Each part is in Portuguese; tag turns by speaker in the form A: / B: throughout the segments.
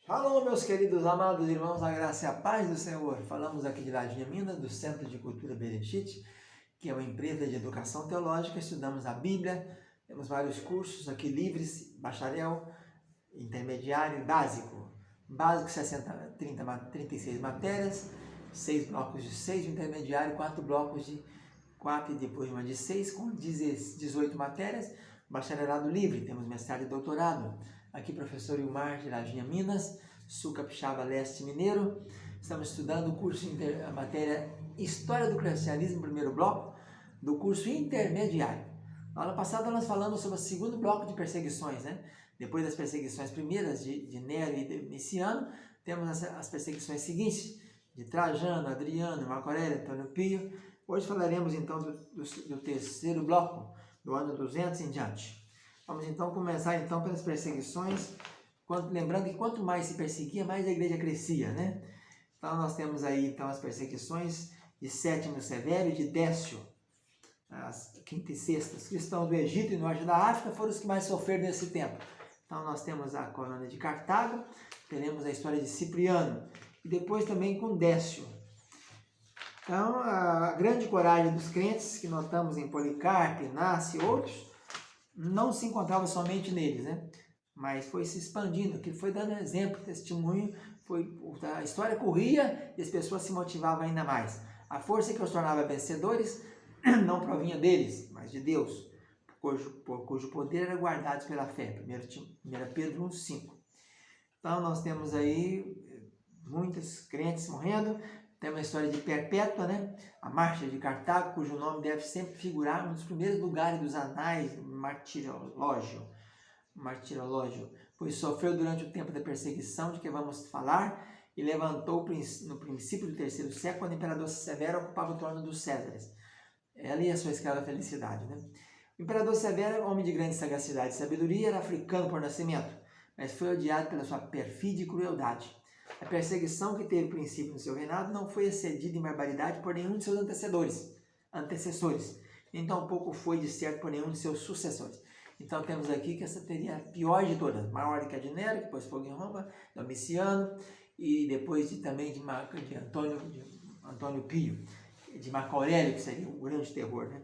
A: Alô, meus queridos amados irmãos, a graça e a paz do Senhor. Falamos aqui de Varginha Minas, do Centro de Cultura Berechit, que é uma empresa de educação teológica. Estudamos a Bíblia, temos vários cursos aqui livres, bacharel, intermediário e básico. Básico 36 matérias, 6 blocos de 6, intermediário 4 blocos de 4 e depois uma de 6, com 18 matérias. Bacharelado livre, temos mestrado e doutorado. Aqui, professor Ilmar de Varginha Minas, Sul Capixaba, Leste Mineiro. Estamos estudando o curso, a matéria História do Cristianismo, primeiro bloco, do curso intermediário. Na aula passada nós falamos sobre o segundo bloco de perseguições, né? Depois das perseguições primeiras de Nero e Domiciano, temos as perseguições seguintes, de Trajano, Adriano, Marco Aurélio, Antônio Pio. Hoje falaremos então do terceiro bloco, do ano 200 em diante. Vamos então começar então pelas perseguições, lembrando que quanto mais se perseguia, mais a igreja crescia, né? Então nós temos aí então as perseguições de Sétimo Severo e de Décio, as quinta e sexta. Os cristãos do Egito e norte da África foram os que mais sofreram nesse tempo. Então nós temos a colônia de Cartago, teremos a história de Cipriano e depois também com Décio. Então a grande coragem dos crentes que notamos em Policarpo, Inácio e outros, não se encontrava somente neles, né? Mas foi se expandindo, que foi dando exemplo, testemunho, a história corria e as pessoas se motivavam ainda mais. A força que os tornava vencedores não provinha deles, mas de Deus, por cujo poder era guardado pela fé. 1 Pedro 1,5. Então nós temos aí muitos crentes morrendo. Temos a história de Perpétua, né? A marcha de Cartago, cujo nome deve sempre figurar um dos primeiros lugares dos anais do martirológio, pois sofreu durante o tempo da perseguição de que vamos falar e levantou no princípio do terceiro século, quando o imperador Severo ocupava o trono dos Césares. Ela e a sua escrava Felicidade, né? O imperador Severo, homem de grande sagacidade e sabedoria, era africano por nascimento, mas foi odiado pela sua perfídia e crueldade. A perseguição que teve princípio no seu reinado não foi excedida em barbaridade por nenhum de seus antecessores, nem tampouco foi de certo por nenhum de seus sucessores. Então temos aqui que essa teria a pior de todas, maior que a de Nero, que pôs fogo em Roma, Domiciano, e depois também de Antônio Pio, de Marco Aurélio, que seria um grande terror, né?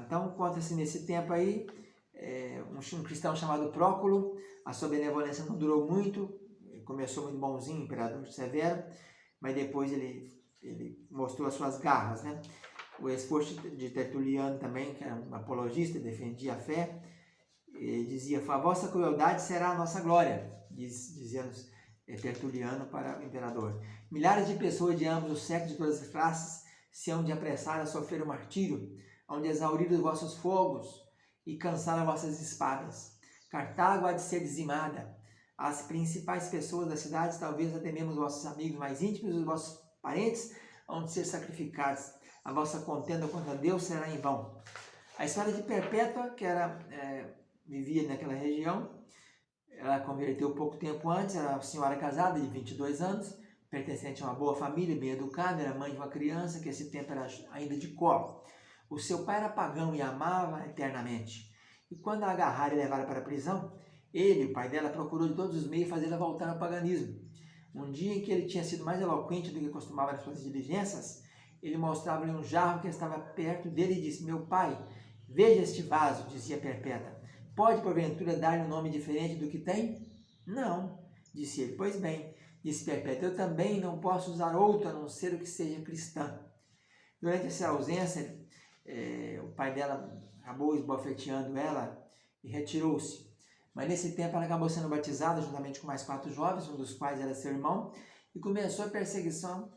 A: Então conta-se nesse tempo aí, um cristão chamado Próculo. A sua benevolência não durou muito, começou muito bonzinho, o imperador Severo, mas depois ele mostrou as suas garras, né? O esforço de Tertuliano também, que era um apologista, defendia a fé, dizia: a vossa crueldade será a nossa glória, dizia Tertuliano para o imperador. Milhares de pessoas de ambos os séculos, de todas as classes, se hão de apressar a sofrer o martírio, hão de exaurir os vossos fogos e cansar as vossas espadas. Cartago há de ser dizimada. As principais pessoas da cidade, talvez até mesmo os vossos amigos mais íntimos, os vossos parentes, hão de ser sacrificados. A vossa contenda contra Deus será em vão. A história de Perpétua, que vivia naquela região, ela converteu pouco tempo antes, era uma senhora casada de 22 anos, pertencente a uma boa família, bem educada, era mãe de uma criança que esse tempo era ainda de colo. O seu pai era pagão e amava eternamente. E quando a agarraram e levaram para a prisão, ele, o pai dela, procurou de todos os meios fazê-la voltar ao paganismo. Um dia em que ele tinha sido mais eloquente do que costumava nas suas diligências, ele mostrava-lhe um jarro que estava perto dele e disse: meu pai, veja este vaso, dizia Perpétua. Pode, porventura, dar-lhe um nome diferente do que tem? Não, disse ele. Pois bem, disse Perpétua, eu também não posso usar outro a não ser o que seja cristã. Durante essa ausência, o pai dela acabou esbofeteando ela e retirou-se. Mas nesse tempo ela acabou sendo batizada juntamente com mais 4 jovens, um dos quais era seu irmão, e começou a perseguição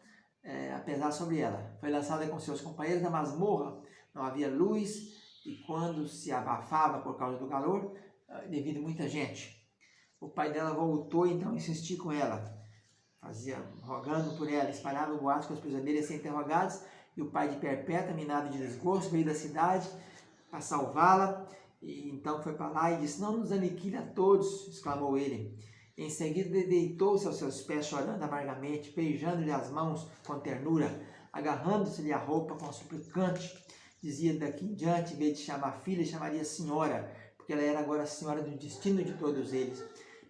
A: a pesar sobre ela. Foi lançada com seus companheiros na masmorra, não havia luz, e quando se abafava por causa do calor, devido a muita gente. O pai dela voltou então a insistir com ela, rogando por ela, espalhava boatos que os prisioneiros iam ser interrogados, e o pai de Perpétua, minado de desgosto, veio da cidade para salvá-la. E então foi para lá e disse: não nos aniquile a todos, exclamou ele. Em seguida deitou-se aos seus pés, chorando amargamente, beijando-lhe as mãos com ternura, agarrando-se-lhe a roupa com suplicante. Dizia: daqui em diante, em vez de chamar filha, chamaria senhora, porque ela era agora a senhora do destino de todos eles.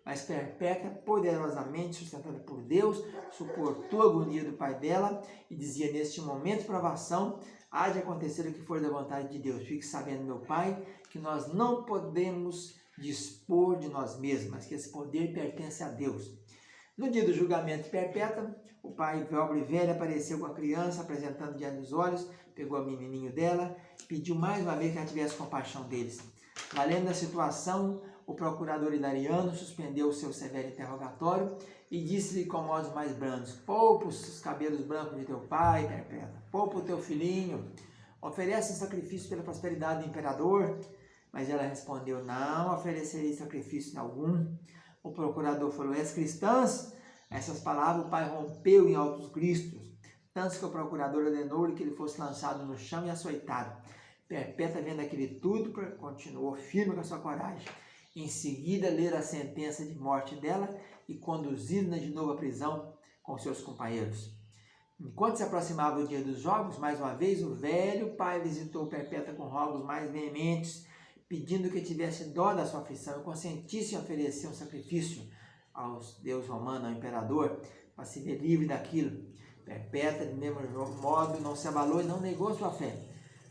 A: mas Perpétua, poderosamente sustentada por Deus, suportou a agonia do pai dela e dizia: neste momento de provação, há de acontecer o que for da vontade de Deus. Fique sabendo, meu pai, que nós não podemos dispor de nós mesmos, que esse poder pertence a Deus. No dia do julgamento de Perpétua, o pai pobre e velho apareceu com a criança, apresentando diante dos olhos, pegou o menininho dela, pediu mais uma vez que ela tivesse compaixão deles. Valendo da situação, o procurador Hilariano suspendeu o seu severo interrogatório e disse-lhe com modos mais brandos: poupa os cabelos brancos de teu pai, Perpétua, poupa o teu filhinho, oferece um sacrifício pela prosperidade do imperador. Mas ela respondeu: não oferecerei sacrifício algum. O procurador falou: és cristãs? Essas palavras o pai rompeu em altos gritos, tanto que o procurador ordenou-lhe que ele fosse lançado no chão e açoitado. Perpétua, vendo aquele tudo, continuou firme com a sua coragem. Em seguida, leram a sentença de morte dela e conduziram-na de novo à prisão com seus companheiros. Enquanto se aproximava o dia dos jogos, mais uma vez o velho pai visitou Perpétua com rogos mais veementes, pedindo que tivesse dó da sua aflição e consentisse em oferecer um sacrifício aos deus romano, ao imperador, para se ver livre daquilo. Perpétua, de mesmo modo, não se abalou e não negou sua fé.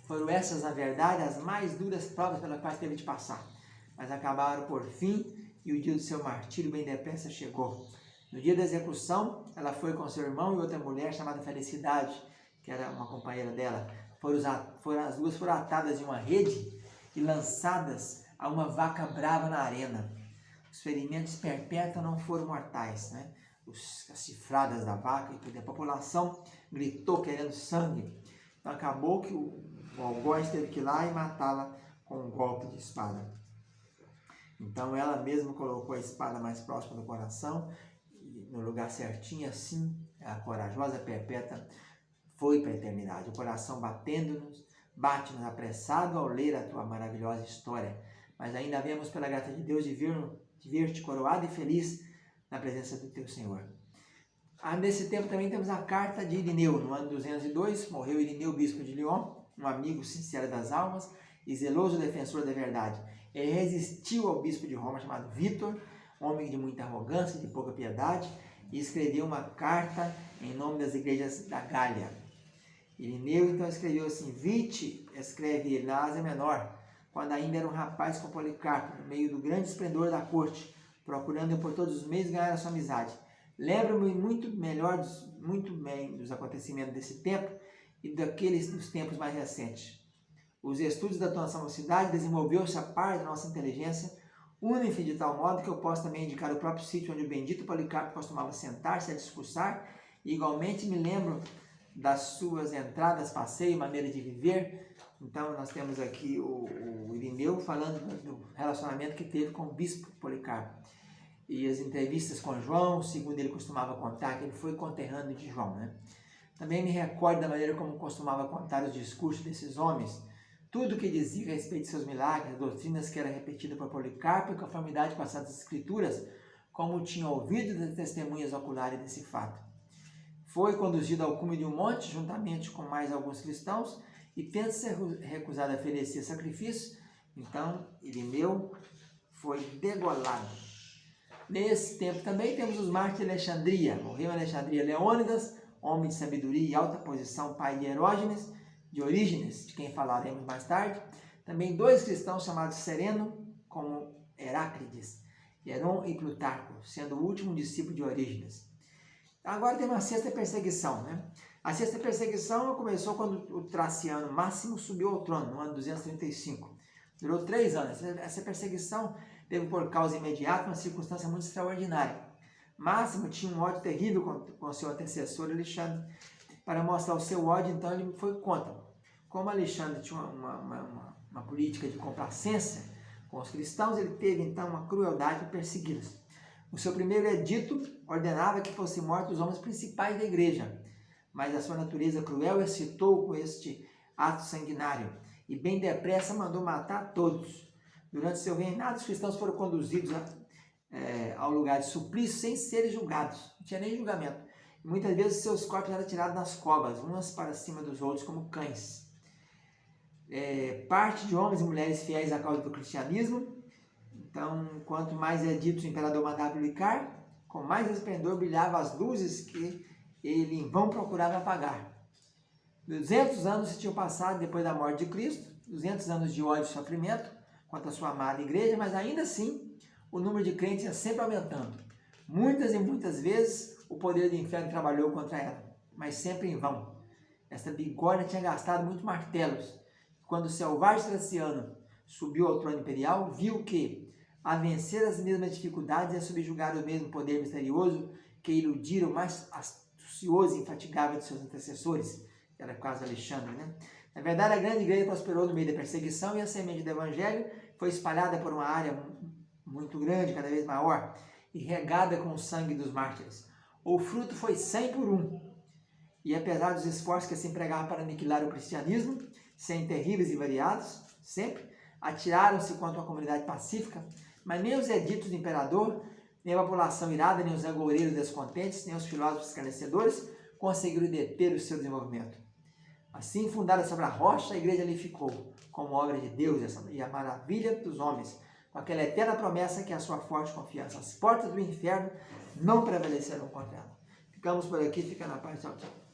A: Foram essas, na verdade, as mais duras provas pelas quais teve de passar, mas acabaram por fim e o dia do seu martírio bem depressa chegou. No dia da execução, ela foi com seu irmão e outra mulher chamada Felicidade, que era uma companheira dela. As duas foram atadas em uma rede e lançadas a uma vaca brava na arena. Os ferimentos de Perpétua não foram mortais, né? As cifradas da vaca e tudo. A população gritou querendo sangue. Então acabou que o algoz teve que ir lá e matá-la com um golpe de espada. Então ela mesma colocou a espada mais próxima do coração, no lugar certinho, assim a corajosa Perpétua foi para a eternidade. O coração bate-nos apressado ao ler a tua maravilhosa história, mas ainda vemos pela graça de Deus de ver-te coroado e feliz na presença do teu Senhor. Nesse tempo também temos a carta de Irineu. No ano 202, morreu Irineu, bispo de Lyon, um amigo sincero das almas e zeloso defensor da verdade. Ele resistiu ao bispo de Roma chamado Vítor, homem de muita arrogância e de pouca piedade, e escreveu uma carta em nome das igrejas da Gália. Irineu então escreveu assim: Vite, escreve ele na Ásia Menor, quando ainda era um rapaz com Policarpo, no meio do grande esplendor da corte, procurando por todos os meios ganhar a sua amizade. Lembro-me muito bem dos acontecimentos desse tempo e daqueles dos tempos mais recentes. Os estudos da tua mocidade desenvolveu-se a par da nossa inteligência, une-se de tal modo que eu posso também indicar o próprio sítio onde o bendito Policarpo costumava sentar-se a discursar, e igualmente me lembro das suas entradas, passeio e maneira de viver. Então nós temos aqui o Irineu falando do relacionamento que teve com o bispo Policarpo. E as entrevistas com João, segundo ele costumava contar, que ele foi conterrâneo de João, né? Também me recordo da maneira como costumava contar os discursos desses homens, tudo o que dizia a respeito de seus milagres, doutrinas que era repetida por Policarpo em conformidade com as Santas Escrituras, como tinha ouvido das testemunhas oculares desse fato. Foi conduzido ao cume de um monte, juntamente com mais alguns cristãos, e tendo se recusado a oferecer sacrifício, então Irineu foi degolado. Nesse tempo também temos os mártires de Alexandria. Morreu em Alexandria Leônidas, homem de sabedoria e alta posição, pai de Orígenes, de quem falaremos mais tarde. Também dois cristãos chamados Sereno, como Heráclides, Heron e Plutarco, sendo o último discípulo de Orígenes. Agora temos a sexta perseguição, né? A sexta perseguição começou quando o Traciano Máximo subiu ao trono, no ano 235. Durou 3 anos. Essa perseguição teve por causa imediata uma circunstância muito extraordinária. Máximo tinha um ódio terrível com seu antecessor Alexandre. Para mostrar o seu ódio, então, ele foi contra. Como Alexandre tinha uma política de complacência com os cristãos, ele teve, então, uma crueldade para persegui-los. O seu primeiro edito ordenava que fossem mortos os homens principais da igreja, mas a sua natureza cruel excitou com este ato sanguinário e bem depressa mandou matar todos. Durante seu reinado, os cristãos foram conduzidos ao lugar de suplício sem serem julgados, não tinha nem julgamento. E muitas vezes seus corpos eram tirados nas covas, uns para cima dos outros, como cães. Parte de homens e mulheres fiéis à causa do cristianismo, Então, quanto mais edictos o imperador mandava publicar, com mais esplendor brilhavam as luzes que ele em vão procurava apagar. 200 anos se tinham passado depois da morte de Cristo, 200 anos de ódio e sofrimento contra a sua amada igreja, mas ainda assim o número de crentes ia sempre aumentando. Muitas e muitas vezes o poder do inferno trabalhou contra ela, mas sempre em vão. Esta bigorna tinha gastado muitos martelos. Quando o selvagem Traciano subiu ao trono imperial, viu que, a vencer as mesmas dificuldades e a subjugar o mesmo poder misterioso que iludira o mais astucioso e infatigável de seus antecessores, que era o caso de Alexandre, né? Na verdade, a grande igreja prosperou no meio da perseguição e a semente do evangelho foi espalhada por uma área muito grande, cada vez maior, e regada com o sangue dos mártires. O fruto foi 100 por 1. E apesar dos esforços que se empregavam para aniquilar o cristianismo, sendo terríveis e variados, sempre, atiraram-se contra uma comunidade pacífica, mas nem os editos do imperador, nem a população irada, nem os agoureiros descontentes, nem os filósofos escarnecedores conseguiram deter o seu desenvolvimento. Assim, fundada sobre a rocha, a igreja ali ficou, como obra de Deus e a maravilha dos homens, com aquela eterna promessa que é a sua forte confiança. As portas do inferno não prevalecerão contra ela. Ficamos por aqui, fica na paz, tchau, tchau.